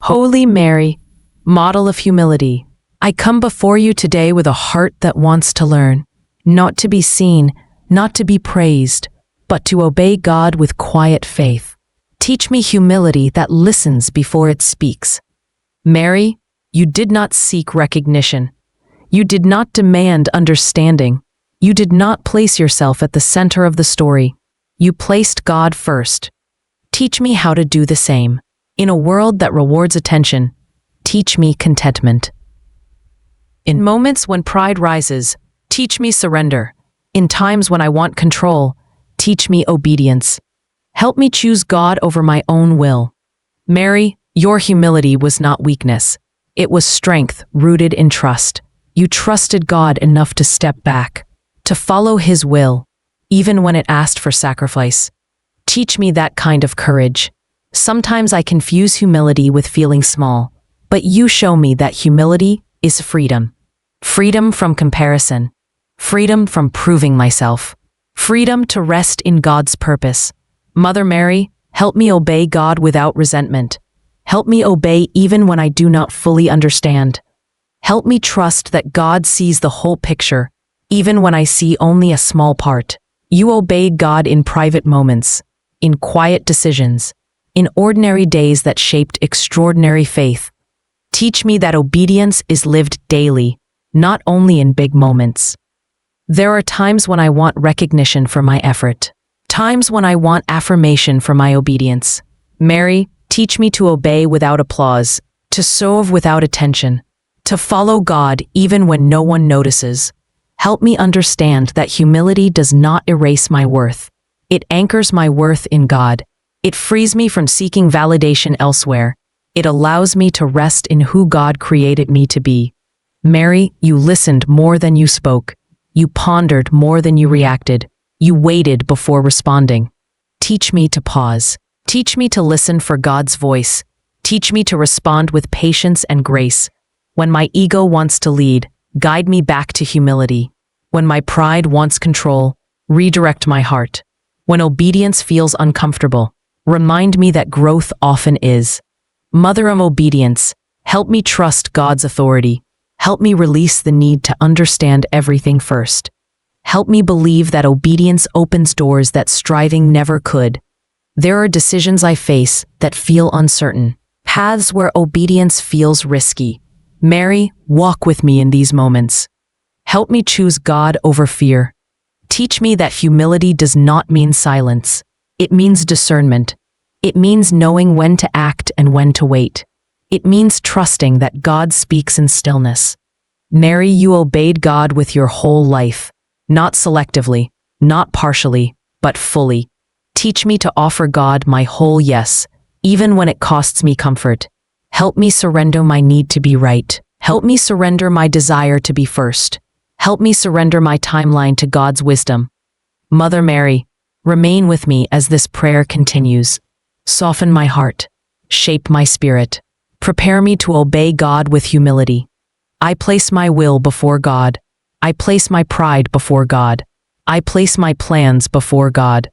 Holy Mary, model of humility, I come before you today with a heart that wants to learn, not to be seen, not to be praised, but to obey God with quiet faith. Teach me humility that listens before it speaks. Mary, you did not seek recognition. You did not demand understanding. You did not place yourself at the center of the story. You placed God first. Teach me how to do the same. In a world that rewards attention, teach me contentment. In moments when pride rises, teach me surrender. In times when I want control, teach me obedience. Help me choose God over my own will. Mary, your humility was not weakness. It was strength rooted in trust. You trusted God enough to step back, to follow His will, even when it asked for sacrifice. Teach me that kind of courage. Sometimes I confuse humility with feeling small, but you show me that humility is freedom. Freedom from comparison. Freedom from proving myself. Freedom to rest in God's purpose. Mother Mary, help me obey God without resentment. Help me obey even when I do not fully understand. Help me trust that God sees the whole picture, even when I see only a small part. You obeyed God in private moments, in quiet decisions, in ordinary days that shaped extraordinary faith. Teach me that obedience is lived daily, not only in big moments. There are times when I want recognition for my effort, times when I want affirmation for my obedience. Mary, teach me to obey without applause, to serve without attention, to follow God even when no one notices. Help me understand that humility does not erase my worth. It anchors my worth in God. It frees me from seeking validation elsewhere. It allows me to rest in who God created me to be. Mary, you listened more than you spoke. You pondered more than you reacted. You waited before responding. Teach me to pause. Teach me to listen for God's voice. Teach me to respond with patience and grace. When my ego wants to lead, guide me back to humility. When my pride wants control, redirect my heart. When obedience feels uncomfortable, remind me that growth often is. Mother of obedience, help me trust God's authority. Help me release the need to understand everything first. Help me believe that obedience opens doors that striving never could. There are decisions I face that feel uncertain, paths where obedience feels risky. Mary, walk with me in these moments. Help me choose God over fear. Teach me that humility does not mean silence. It means discernment. It means knowing when to act and when to wait. It means trusting that God speaks in stillness. Mary, you obeyed God with your whole life, not selectively, not partially, but fully. Teach me to offer God my whole yes, even when it costs me comfort. Help me surrender my need to be right. Help me surrender my desire to be first. Help me surrender my timeline to God's wisdom. Mother Mary, remain with me as this prayer continues. Soften my heart. Shape my spirit. Prepare me to obey God with humility. I place my will before God. I place my pride before God. I place my plans before God.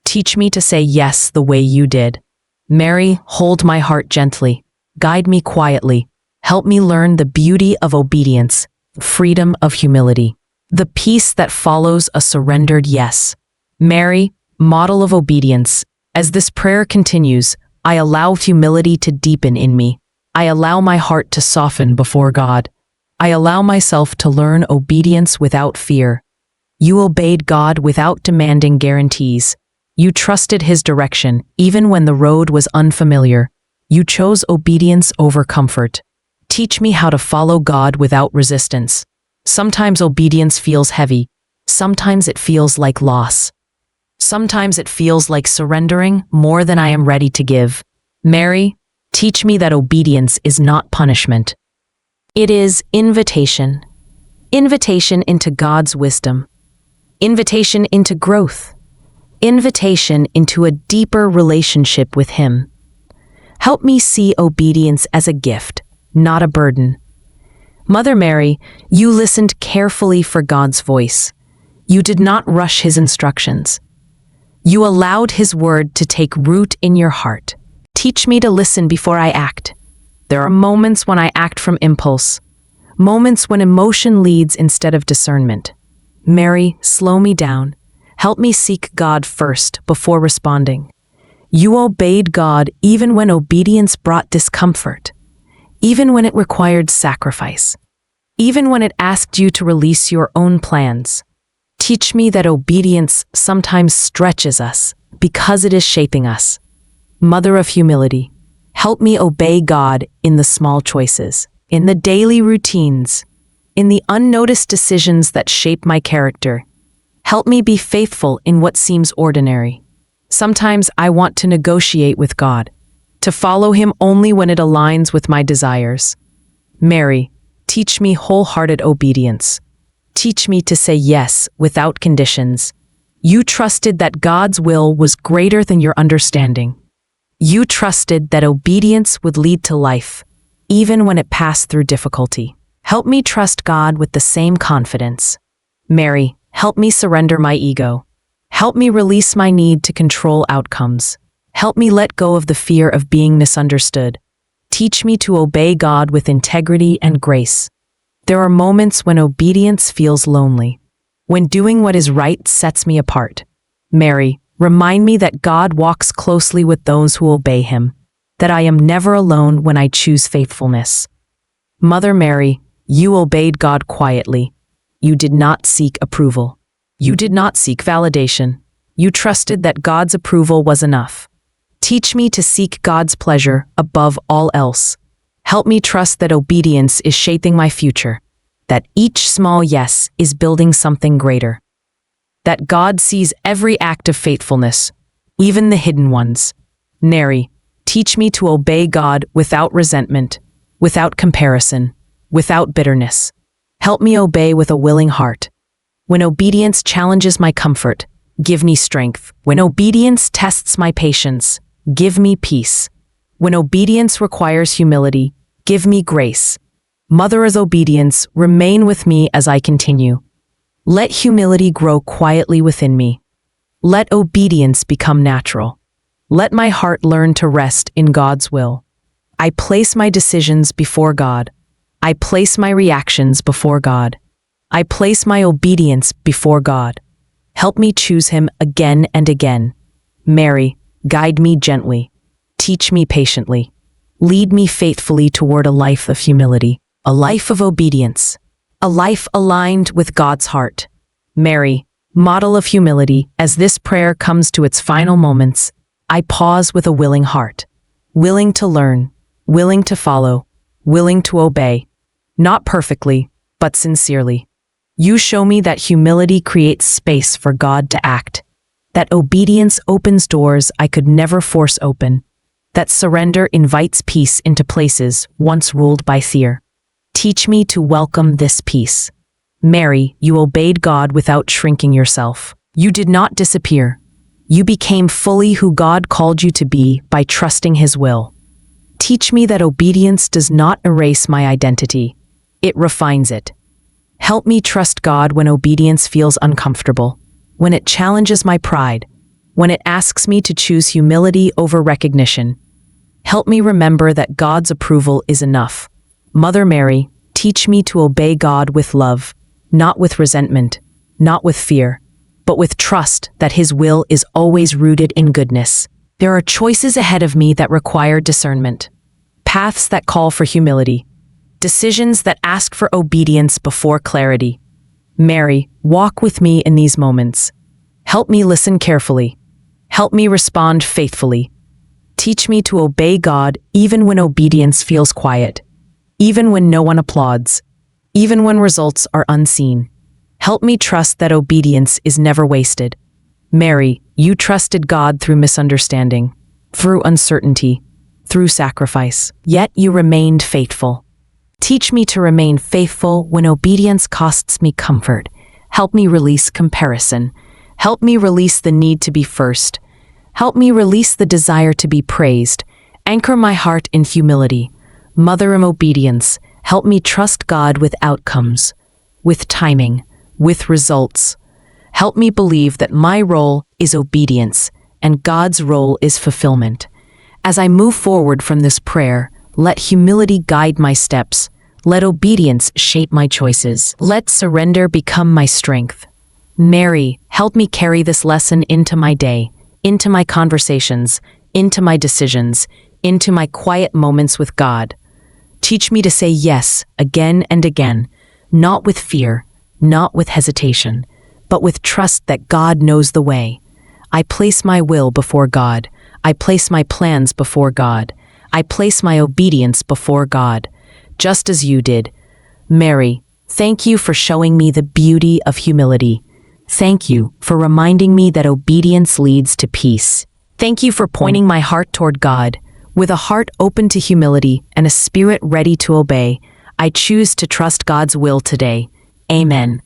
Teach me to say yes the way you did. Mary, hold my heart gently. Guide me quietly. Help me learn the beauty of obedience, freedom of humility, the peace that follows a surrendered yes. Mary, model of obedience, as this prayer continues, I allow humility to deepen in me. I allow my heart to soften before God. I allow myself to learn obedience without fear. You obeyed God without demanding guarantees. You trusted His direction even when the road was unfamiliar. You chose obedience over comfort. Teach me how to follow God without resistance. Sometimes obedience feels heavy. Sometimes it feels like loss. Sometimes it feels like surrendering more than I am ready to give. Mary, teach me that obedience is not punishment. It is invitation. Invitation into God's wisdom. Invitation into growth. Invitation into a deeper relationship with Him. Help me see obedience as a gift, not a burden. Mother Mary, you listened carefully for God's voice. You did not rush His instructions. You allowed His word to take root in your heart. Teach me to listen before I act. There are moments when I act from impulse, moments when emotion leads instead of discernment. Mary, slow me down. Help me seek God first before responding. You obeyed God even when obedience brought discomfort, even when it required sacrifice, even when it asked you to release your own plans. Teach me that obedience sometimes stretches us because it is shaping us. Mother of humility, help me obey God in the small choices, in the daily routines, in the unnoticed decisions that shape my character. Help me be faithful in what seems ordinary. Sometimes I want to negotiate with God, to follow Him only when it aligns with my desires. Mary, teach me wholehearted obedience. Teach me to say yes without conditions. You trusted that God's will was greater than your understanding. You trusted that obedience would lead to life, even when it passed through difficulty. Help me trust God with the same confidence. Mary, help me surrender my ego. Help me release my need to control outcomes. Help me let go of the fear of being misunderstood. Teach me to obey God with integrity and grace. There are moments when obedience feels lonely, when doing what is right sets me apart. Mary, remind me that God walks closely with those who obey Him, that I am never alone when I choose faithfulness. Mother Mary, you obeyed God quietly. You did not seek approval. You did not seek validation. You trusted that God's approval was enough. Teach me to seek God's pleasure above all else. Help me trust that obedience is shaping my future, that each small yes is building something greater, that God sees every act of faithfulness, even the hidden ones. Mary, teach me to obey God without resentment, without comparison, without bitterness. Help me obey with a willing heart. When obedience challenges my comfort, give me strength. When obedience tests my patience, give me peace. When obedience requires humility, give me grace. Mother of obedience, remain with me as I continue. Let humility grow quietly within me. Let obedience become natural. Let my heart learn to rest in God's will. I place my decisions before God. I place my reactions before God. I place my obedience before God. Help me choose Him again and again. Mary, guide me gently. Teach me patiently. Lead me faithfully toward a life of humility, a life of obedience, a life aligned with God's heart. Mary, model of humility, as this prayer comes to its final moments, I pause with a willing heart, willing to learn, willing to follow, willing to obey, not perfectly, but sincerely. You show me that humility creates space for God to act, that obedience opens doors I could never force open, that surrender invites peace into places once ruled by fear. Teach me to welcome this peace. Mary, you obeyed God without shrinking yourself. You did not disappear. You became fully who God called you to be by trusting His will. Teach me that obedience does not erase my identity. It refines it. Help me trust God when obedience feels uncomfortable, when it challenges my pride, when it asks me to choose humility over recognition. Help me remember that God's approval is enough. Mother Mary, teach me to obey God with love, not with resentment, not with fear, but with trust that His will is always rooted in goodness. There are choices ahead of me that require discernment, paths that call for humility, decisions that ask for obedience before clarity. Mary, walk with me in these moments. Help me listen carefully. Help me respond faithfully. Teach me to obey God even when obedience feels quiet, even when no one applauds, even when results are unseen. Help me trust that obedience is never wasted. Mary, you trusted God through misunderstanding, through uncertainty, through sacrifice, yet you remained faithful. Teach me to remain faithful when obedience costs me comfort. Help me release comparison. Help me release the need to be first. Help me release the desire to be praised. Anchor my heart in humility. Mother of obedience, help me trust God with outcomes, with timing, with results. Help me believe that my role is obedience and God's role is fulfillment. As I move forward from this prayer, Let humility guide my steps. Let obedience shape my choices. Let surrender become my strength. Mary, help me carry this lesson into my day, into my conversations, into my decisions, into my quiet moments with God. Teach me to say yes again and again, not with fear, not with hesitation, but with trust that God knows the way. I place my will before God. I place my plans before God. I place my obedience before God, just as you did. Mary, thank you for showing me the beauty of humility. Thank you for reminding me that obedience leads to peace. Thank you for pointing my heart toward God. With a heart open to humility and a spirit ready to obey, I choose to trust God's will today. Amen.